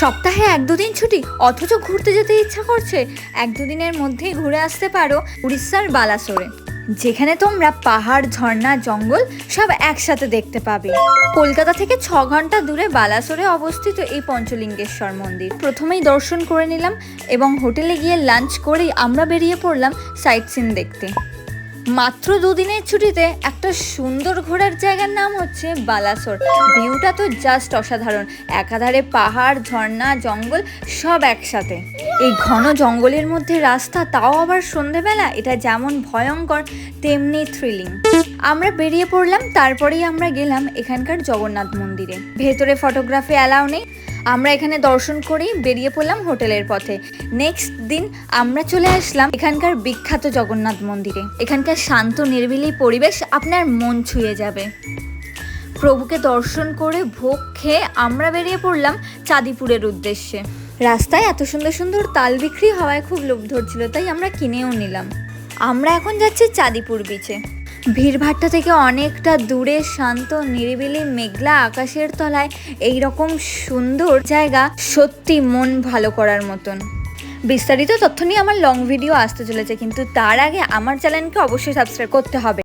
সপ্তাহে 1-2 দিন ছুটি অথচ ঘুরতে যেতে ইচ্ছা করছে। 1-2 দিনের মধ্যেই ঘুরে আসতে পারো উড়িষ্যার বালাসোরে, যেখানে তোমরা পাহাড়, ঝর্ণা, জঙ্গল সব একসাথে দেখতে পাবে। কলকাতা থেকে 6 ঘন্টা দূরে বালাসোরে অবস্থিত এই পঞ্চলিঙ্গেশ্বর মন্দির। প্রথমেই দর্শন করে নিলাম এবং হোটেলে গিয়ে লাঞ্চ করেই আমরা বেরিয়ে পড়লাম সাইট সিন দেখতে। মাত্র 2 দিনের ছুটিতে একটা সুন্দর ঘোরার জায়গার নাম হচ্ছে বালাসোর। ভিউটা তো জাস্ট অসাধারণ, একাধারে পাহাড়, ঝর্ণা, জঙ্গল সব একসাথে। এই ঘন জঙ্গলের মধ্যে রাস্তা, তাও আবার সন্ধেবেলা, এটা যেমন ভয়ঙ্কর তেমনি থ্রিলিং। আমরা বেরিয়ে পড়লাম, তারপরেই আমরা গেলাম এখানকার জগন্নাথ মন্দিরে। ভেতরে ফটোগ্রাফি অ্যালাউ নেই। আমরা এখানে দর্শন করেই বেরিয়ে পড়লাম হোটেলের পথে। নেক্সট দিন আমরা চলে আসলাম এখানকার বিখ্যাত জগন্নাথ মন্দিরে। এখানকার শান্ত নিরিবিলি পরিবেশ আপনার মন ছুঁয়ে যাবে। প্রভুকে দর্শন করে ভোগ খেয়ে আমরা বেরিয়ে পড়লাম চাঁদিপুরের উদ্দেশ্যে। রাস্তায় এত সুন্দর সুন্দর তাল বিক্রি হওয়ায় খুব লোভ ধরছিল, তাই আমরা কিনেও নিলাম। আমরা এখন যাচ্ছি চাঁদিপুর বিচে। ভিড়ভাট্টা থেকে অনেকটা দূরে শান্ত নিরিবিলি মেঘলা আকাশের তলায় এই রকম সুন্দর জায়গা সত্যি মন ভালো করার মতন। বিস্তারিত তথ্য নিয়ে আমার লং ভিডিও আসতে চলেছে, কিন্তু তার আগে আমার চ্যানেলকে অবশ্যই সাবস্ক্রাইব করতে হবে।